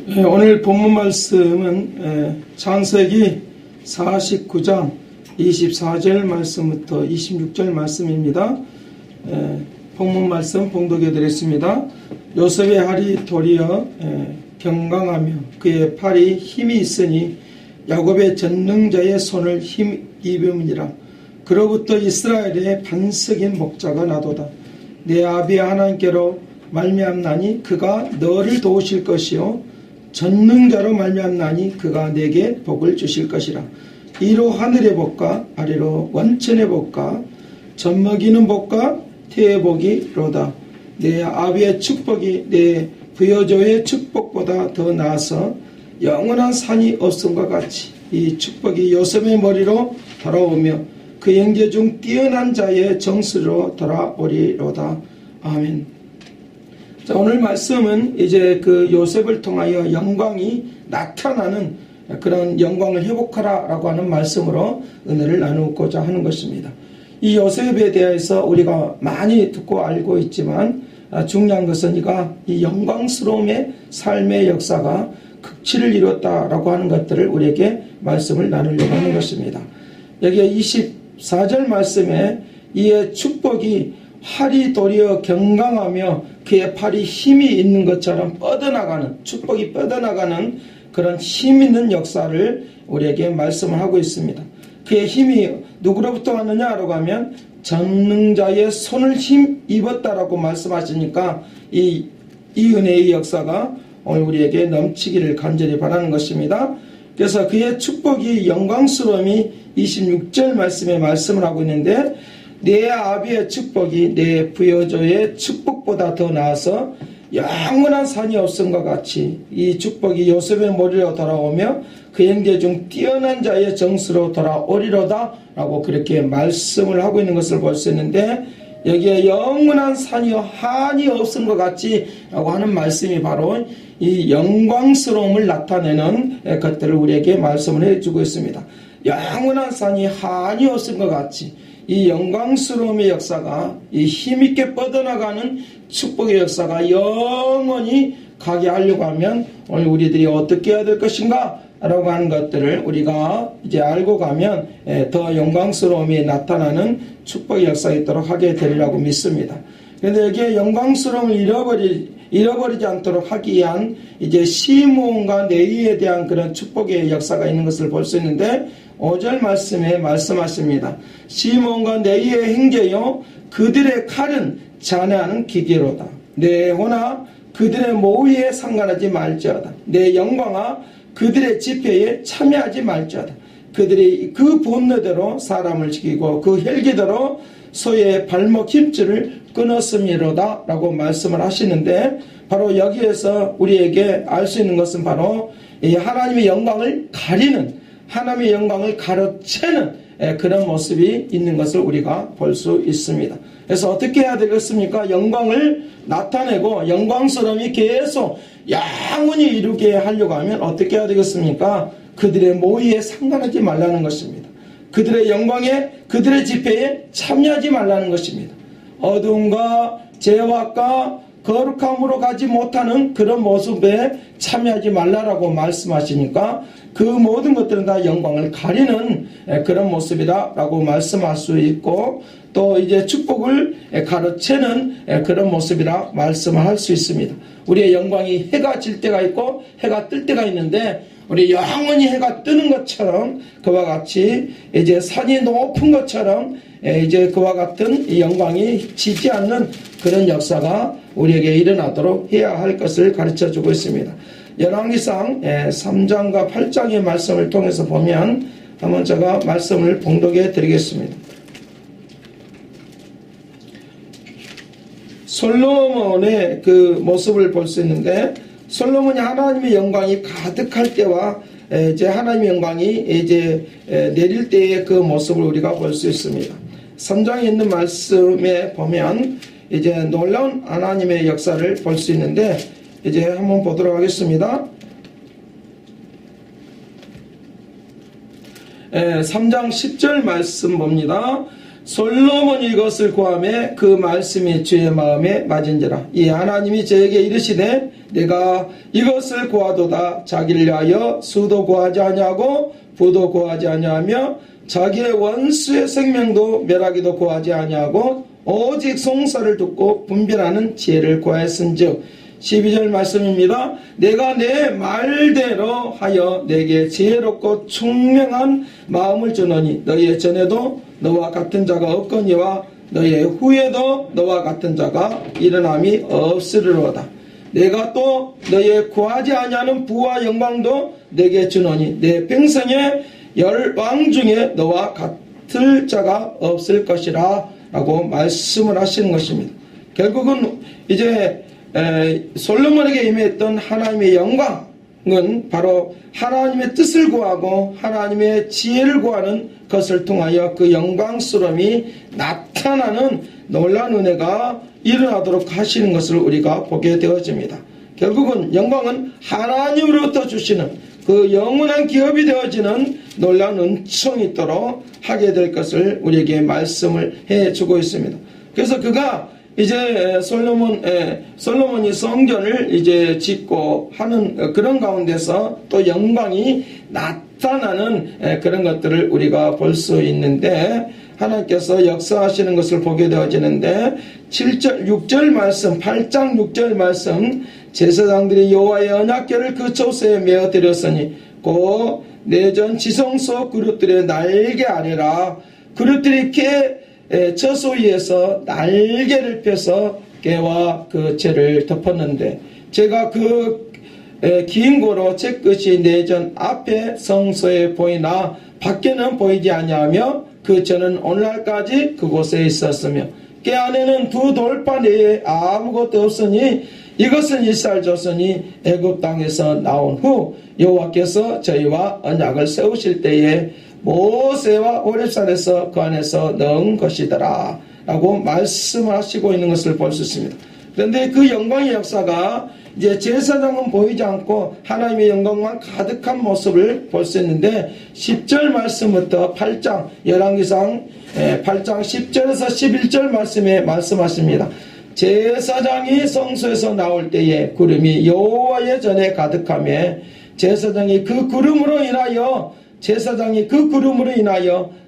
오늘 본문 말씀은 창세기 49장 24절 말씀부터 26절 말씀입니다. 본문 말씀 봉독해 드렸습니다. 요셉의 알이 도리어 경강하며 그의 팔이 힘이 있으니 야곱의 전능자의 손을 힘입음이라. 그로부터 이스라엘의 반석인 목자가 나도다. 내 아비 하나님께로 말미암나니 그가 너를 도우실 것이요 전능자로 말미암나니 그가 내게 복을 주실 것이라. 이로 하늘의 복과 아래로 원천의 복과 젖먹이는 복과 태의 복이로다. 내 아비의 축복이 내 부여조의 축복보다 더 나아서 영원한 산이 없음과 같이 이 축복이 요셉의 머리로 돌아오며 그 형제 중 뛰어난 자의 정수로 돌아오리로다. 아멘. 자, 오늘 말씀은 이제 그 요셉을 통하여 영광이 나타나는 그런 영광을 회복하라 라고 하는 말씀으로 은혜를 나누고자 하는 것입니다. 이 요셉에 대해서 우리가 많이 듣고 알고 있지만 중요한 것은 이가 이 영광스러움의 삶의 역사가 극치를 이뤘다라고 하는 것들을 우리에게 말씀을 나누려고 하는 것입니다. 여기에 24절 말씀에 이의 축복이 팔이 도리어 경강하며 그의 팔이 힘이 있는 것처럼 뻗어나가는, 축복이 뻗어나가는 그런 힘 있는 역사를 우리에게 말씀을 하고 있습니다. 그의 힘이 누구로부터 왔느냐라고 하면 전능자의 손을 힘입었다라고 말씀하시니까 이 은혜의 역사가 오늘 우리에게 넘치기를 간절히 바라는 것입니다. 그래서 그의 축복이 영광스러움이 26절 말씀에 말씀을 하고 있는데 내 아비의 축복이 내 부여조의 축복보다 더 나아서 영원한 산이 없음과 같이 이 축복이 요셉의 머리로 돌아오며 그 형제 중 뛰어난 자의 정수로 돌아오리로다 라고 그렇게 말씀을 하고 있는 것을 볼 수 있는데 여기에 영원한 산이요 한이 없음과 같이 라고 하는 말씀이 바로 이 영광스러움을 나타내는 것들을 우리에게 말씀을 해주고 있습니다. 영원한 산이 한이 없음과 같이 이 영광스러움의 역사가 이 힘있게 뻗어나가는 축복의 역사가 영원히 가게 하려고 하면 오늘 우리들이 어떻게 해야 될 것인가 라고 하는 것들을 우리가 이제 알고 가면 더 영광스러움이 나타나는 축복의 역사가 있도록 하게 되리라고 믿습니다. 그런데 여기에 영광스러움을 잃어버리지 않도록 하기 위한 이제 시므온과 레위에 대한 그런 축복의 역사가 있는 것을 볼 수 있는데 5절 말씀에 말씀하십니다. 시므온과 레위의 형제여 그들의 칼은 잔해하는 기계로다. 내 호나 그들의 모의에 상관하지 말지어다. 내 영광아 그들의 집회에 참여하지 말지어다. 그들이 그 본능대로 사람을 지키고 그 혈기대로 소의 발목 힘줄을 끊었음이로다 라고 말씀을 하시는데 바로 여기에서 우리에게 알 수 있는 것은 바로 이 하나님의 영광을 가리는 하나님의 영광을 가로채는 그런 모습이 있는 것을 우리가 볼 수 있습니다. 그래서 어떻게 해야 되겠습니까? 영광을 나타내고 영광스러움이 계속 영원히 이루게 하려고 하면 어떻게 해야 되겠습니까? 그들의 모의에 상관하지 말라는 것입니다. 그들의 영광에 그들의 집회에 참여하지 말라는 것입니다. 어두움과 죄악과 거룩함으로 가지 못하는 그런 모습에 참여하지 말라라고 말씀하시니까 그 모든 것들은 다 영광을 가리는 그런 모습이다라고 말씀할 수 있고 또 이제 축복을 가로채는 그런 모습이라 말씀을 할 수 있습니다. 우리의 영광이 해가 질 때가 있고 해가 뜰 때가 있는데 우리 영원히 해가 뜨는 것처럼 그와 같이 이제 산이 높은 것처럼 이제 그와 같은 이 영광이 지지 않는 그런 역사가 우리에게 일어나도록 해야 할 것을 가르쳐 주고 있습니다. 열왕기상 3장과 8장의 말씀을 통해서 보면 한번 제가 말씀을 봉독해 드리겠습니다. 솔로몬의 그 모습을 볼 수 있는데 솔로몬이 하나님의 영광이 가득할 때와 이제 하나님의 영광이 이제 내릴 때의 그 모습을 우리가 볼 수 있습니다. 3장에 있는 말씀에 보면 이제 놀라운 하나님의 역사를 볼 수 있는데 이제 한번 보도록 하겠습니다. 3장 10절 말씀 봅니다. 솔로몬이 이것을 구하매 그 말씀이 주의 마음에 맞은지라. 이 하나님이 저에게 이르시되 내가 이것을 구하도다. 자기를 위하여 수도 구하지 아니하고 부도 구하지 아니하며 자기의 원수의 생명도 멸하기도 구하지 아니하고 오직 송사를 듣고 분별하는 지혜를 구하였은즉 12절 말씀입니다. 내가 내 말대로 하여 내게 지혜롭고 총명한 마음을 주노니 너희의 전에도 너와 같은 자가 없거니와 너희의 후에도 너와 같은 자가 일어남이 없으리로다. 내가 또 너희의 구하지 아니하는 부와 영광도 내게 주노니 내 평생에 열왕 중에 너와 같을 자가 없을 것이라 라고 말씀을 하시는 것입니다. 결국은 이제 솔로몬에게 임했던 하나님의 영광은 바로 하나님의 뜻을 구하고 하나님의 지혜를 구하는 것을 통하여 그 영광스러움이 나타나는 놀라운 은혜가 일어나도록 하시는 것을 우리가 보게 되어집니다. 결국은 영광은 하나님으로부터 주시는 그 영원한 기업이 되어지는 놀라운 은총이 있도록 하게 될 것을 우리에게 말씀을 해주고 있습니다. 그래서 그가 이제 솔로몬이 성전을 이제 짓고 하는 그런 가운데서 또 영광이 나타나는 그런 것들을 우리가 볼 수 있는데 하나님께서 역사하시는 것을 보게 되어지는데 7절, 6절 말씀, 8장 6절 말씀 제사장들이 여호와의 언약궤를 그 초소에 메어 드렸으니 곧 내전 지성소 그릇들의 날개 아니라 그릇들이 처소 위에서 날개를 펴서 궤와 그 채를 덮었는데 제가 그 긴 고로 제 끝이 내전 앞에 성소에 보이나 밖에는 보이지 아니하며 그 저는 오늘날까지 그곳에 있었으며 궤 안에는 두 돌판 외에 아무것도 없으니 이것은 이스라엘 조선이 애굽 땅에서 나온 후 여호와께서 저희와 언약을 세우실 때에 모세와 호렙산에서 그 안에서 넣은 것이더라 라고 말씀하시고 있는 것을 볼 수 있습니다. 그런데 그 영광의 역사가 이제 제사장은 보이지 않고 하나님의 영광만 가득한 모습을 볼 수 있는데 10절 말씀부터 8장 열왕기상 8장 10절에서 11절 말씀에 말씀하십니다. 제사장이 성소에서 나올 때에 구름이 여호와의 전에 가득하며 제사장이 그 구름으로 인하여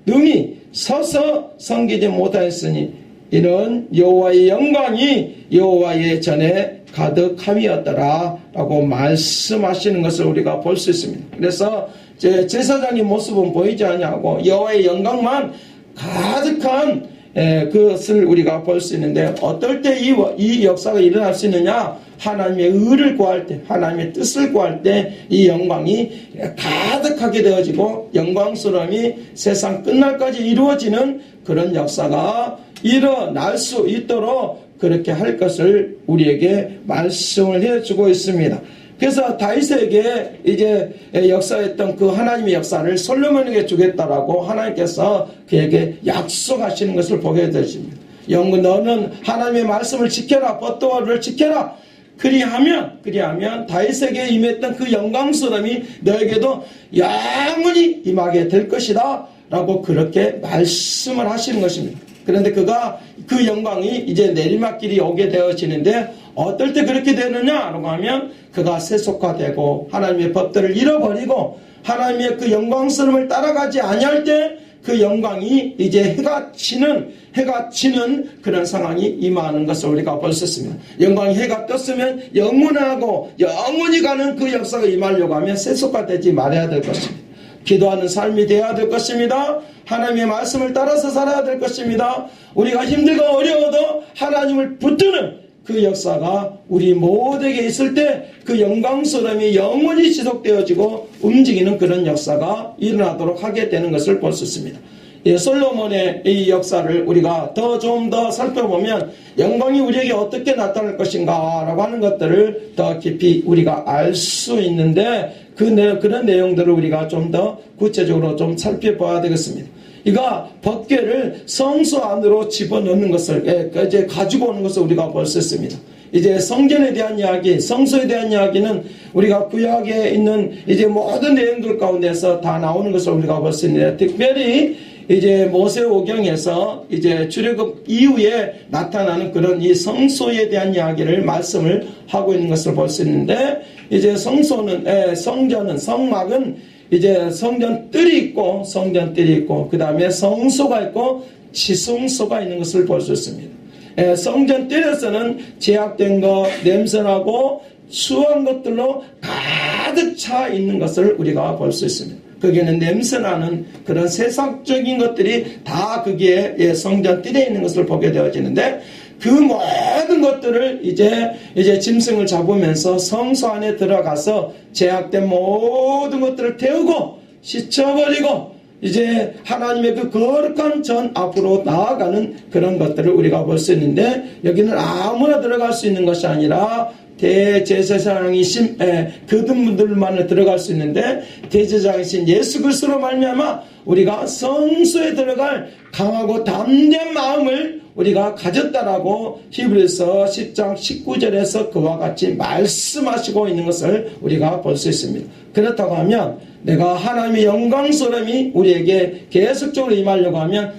능히 서서 섬기지 못하였으니 이는 여호와의 영광이 여호와의 전에 가득함이었더라 라고 말씀하시는 것을 우리가 볼 수 있습니다. 그래서 제사장의 모습은 보이지 아니하고 여호와의 영광만 가득한 그것을 우리가 볼 수 있는데 어떨 때 이 역사가 일어날 수 있느냐? 하나님의 의를 구할 때, 하나님의 뜻을 구할 때 이 영광이 가득하게 되어지고 영광스러움이 세상 끝날까지 이루어지는 그런 역사가 일어날 수 있도록 그렇게 할 것을 우리에게 말씀을 해주고 있습니다. 그래서 다윗에게 이제 역사했던 그 하나님의 역사를 솔로몬에게 주겠다라고 하나님께서 그에게 약속하시는 것을 보게 되십니다. 영구 너는 하나님의 말씀을 지켜라, 법도를 지켜라. 그리하면 다윗에게 임했던 그 영광스러움이 너에게도 영원히 임하게 될 것이다 라고 그렇게 말씀을 하시는 것입니다. 그런데 그가 그 영광이 이제 내리막길이 오게 되어지는데 어떨 때 그렇게 되느냐라고 하면 그가 세속화되고 하나님의 법들을 잃어버리고 하나님의 그 영광스러움을 따라가지 아니할 때 그 영광이 이제 해가 지는 그런 상황이 임하는 것을 우리가 볼 수 있습니다. 영광이 해가 떴으면 영원하고 영원히 가는 그 역사가 임하려고 하면 세속화되지 말아야 될 것입니다. 기도하는 삶이 되어야 될 것입니다. 하나님의 말씀을 따라서 살아야 될 것입니다. 우리가 힘들고 어려워도 하나님을 붙드는 그 역사가 우리 모두에게 있을 때 그 영광스러움이 영원히 지속되어지고 움직이는 그런 역사가 일어나도록 하게 되는 것을 볼 수 있습니다. 솔로몬의 이 역사를 우리가 좀 더 살펴보면 영광이 우리에게 어떻게 나타날 것인가 라고 하는 것들을 더 깊이 우리가 알 수 있는데 그런 내용들을 우리가 좀 더 구체적으로 좀 살펴봐야 되겠습니다. 이가 법궤를 성소 안으로 집어넣는 것을 이제 가지고 오는 것을 우리가 볼 수 있습니다. 이제 성전에 대한 이야기, 성소에 대한 이야기는 우리가 구약에 있는 이제 모든 내용들 가운데서 다 나오는 것을 우리가 볼 수 있는데 특별히 이제 모세오경에서 이제 출애굽 이후에 나타나는 그런 이 성소에 대한 이야기를 말씀을 하고 있는 것을 볼 수 있는데, 이제 성전은 성막은 이제 성전 뜰이 있고 그 다음에 성소가 있고 지성소가 있는 것을 볼 수 있습니다. 성전 뜰에서는 제약된 것, 냄새나고 추한 것들로 가득 차 있는 것을 우리가 볼 수 있습니다. 거기에는 냄새나는 그런 세상적인 것들이 다 거기에 성전 뜰에 있는 것을 보게 되어지는데, 그 모든 것들을 이제 짐승을 잡으면서 성소 안에 들어가서 제약된 모든 것들을 태우고 씻어버리고 이제 하나님의 그 거룩한 전 앞으로 나아가는 그런 것들을 우리가 볼 수 있는데, 여기는 아무나 들어갈 수 있는 것이 아니라 대제사장이신 그든 분들만을 들어갈 수 있는데, 대제사장이신 예수 그리스도로 말미암아 우리가 성소에 들어갈 강하고 담대한 마음을 우리가 가졌다라고 히브리서 10장 19절에서 그와 같이 말씀하시고 있는 것을 우리가 볼 수 있습니다. 그렇다고 하면 내가 하나님의 영광스러움이 우리에게 계속적으로 임하려고 하면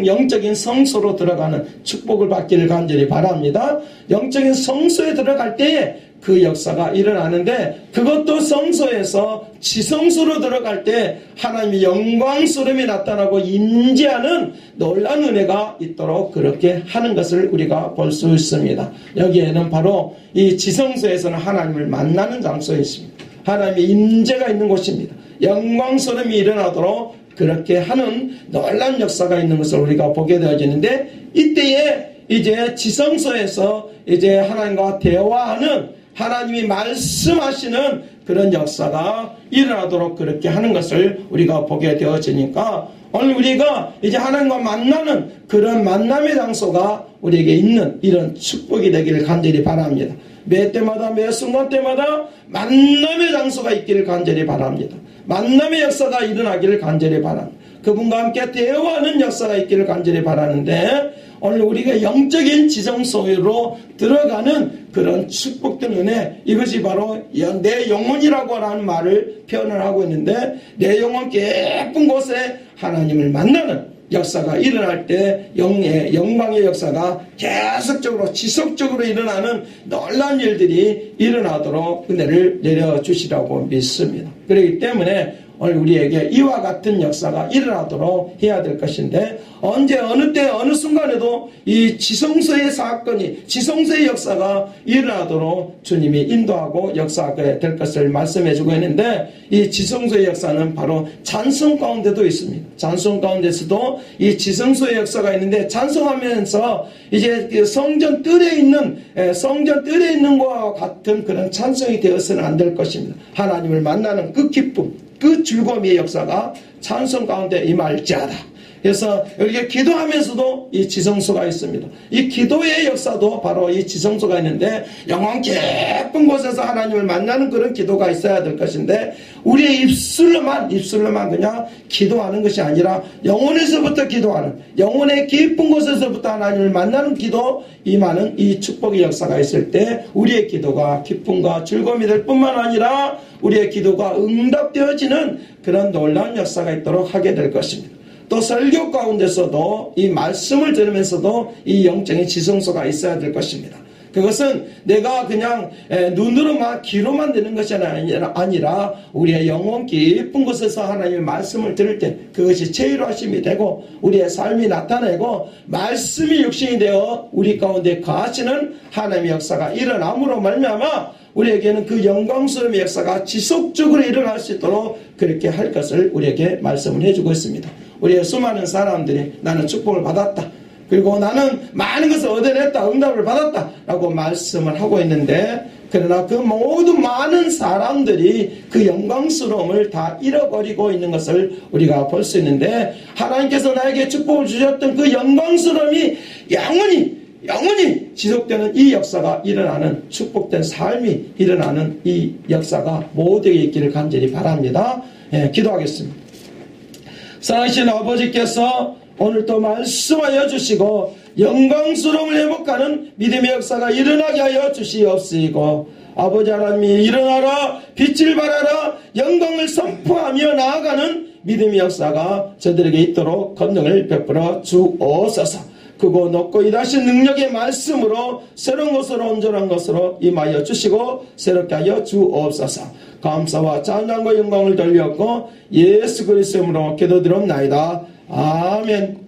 영적인 성소로 들어가는 축복을 받기를 간절히 바랍니다. 영적인 성소에 들어갈 때에 그 역사가 일어나는데, 그것도 성소에서 지성소로 들어갈 때 하나님의 영광스러움이 나타나고 임재하는 놀라운 은혜가 있도록 그렇게 하는 것을 우리가 볼 수 있습니다. 여기에는 바로 이 지성소에서는 하나님을 만나는 장소에 있습니다. 하나님의 임재가 있는 곳입니다. 영광스러움이 일어나도록 그렇게 하는 놀라운 역사가 있는 것을 우리가 보게 되어지는데, 이때에 이제 지성소에서 이제 하나님과 대화하는, 하나님이 말씀하시는 그런 역사가 일어나도록 그렇게 하는 것을 우리가 보게 되어지니까, 오늘 우리가 이제 하나님과 만나는 그런 만남의 장소가 우리에게 있는 이런 축복이 되기를 간절히 바랍니다. 매 때마다 매 순간 때마다 만남의 장소가 있기를 간절히 바랍니다. 만남의 역사가 일어나기를 간절히 바랍니다. 그분과 함께 대화하는 역사가 있기를 간절히 바라는데, 오늘 우리가 영적인 지성소로 들어가는 그런 축복된 은혜, 이것이 바로 내 영혼이라고 하는 말을 표현을 하고 있는데, 내 영혼 깊은 곳에 하나님을 만나는 역사가 일어날 때 영광의 역사가 계속적으로 지속적으로 일어나는 놀라운 일들이 일어나도록 은혜를 내려주시라고 믿습니다. 그렇기 때문에 오늘 우리에게 이와 같은 역사가 일어나도록 해야 될 것인데, 언제 어느 때 어느 순간에도 이 지성소의 사건이, 지성소의 역사가 일어나도록 주님이 인도하고 역사하게 될 것을 말씀해주고 있는데, 이 지성소의 역사는 바로 찬송 가운데도 있습니다. 찬송 가운데서도 이 지성소의 역사가 있는데, 찬송하면서 이제 성전 뜰에 있는 것과 같은 그런 찬송이 되어서는 안 될 것입니다. 하나님을 만나는 그 기쁨, 그 즐거움의 역사가 찬송 가운데 임할지어다. 그래서 여기에 기도하면서도 이 지성소가 있습니다. 이 기도의 역사도 바로 이 지성소가 있는데, 영원 깊은 곳에서 하나님을 만나는 그런 기도가 있어야 될 것인데, 우리의 입술로만 그냥 기도하는 것이 아니라 영혼에서부터 기도하는, 영혼의 깊은 곳에서부터 하나님을 만나는 기도 임하는 이 축복의 역사가 있을 때, 우리의 기도가 기쁨과 즐거움이 될 뿐만 아니라 우리의 기도가 응답되어지는 그런 놀라운 역사가 있도록 하게 될 것입니다. 또 설교 가운데서도 이 말씀을 들으면서도 이 영적인 지성소가 있어야 될 것입니다. 그것은 내가 그냥 눈으로만 귀로만 듣는 것이 아니라 우리의 영혼 깊은 곳에서 하나님의 말씀을 들을 때 그것이 체류하심이 되고 우리의 삶이 나타내고 말씀이 육신이 되어 우리 가운데 거하시는 하나님의 역사가 일어남으로 말미암아 우리에게는 그 영광스러운 역사가 지속적으로 일어날 수 있도록 그렇게 할 것을 우리에게 말씀을 해주고 있습니다. 우리의 수많은 사람들이 나는 축복을 받았다, 그리고 나는 많은 것을 얻어냈다, 응답을 받았다 라고 말씀을 하고 있는데, 그러나 그 모든 많은 사람들이 그 영광스러움을 다 잃어버리고 있는 것을 우리가 볼 수 있는데, 하나님께서 나에게 축복을 주셨던 그 영광스러움이 영원히 지속되는 이 역사가 일어나는, 축복된 삶이 일어나는 이 역사가 모두에게 있기를 간절히 바랍니다. 기도하겠습니다. 사랑하신 아버지께서 오늘 또 말씀하여 주시고 영광스러움을 회복하는 믿음의 역사가 일어나게 하여 주시옵시고, 아버지 하나님이 일어나라, 빛을 발하라, 영광을 선포하며 나아가는 믿음의 역사가 저들에게 있도록 권능을 베풀어 주옵소서. 크고 높고 이다신 능력의 말씀으로 새로운 것으로 온전한 것으로 임하여 주시고 새롭게 하여 주옵소서. 감사와 찬양과 영광을 돌렸고 예수 그리스도로 기도드렸나이다. 아멘.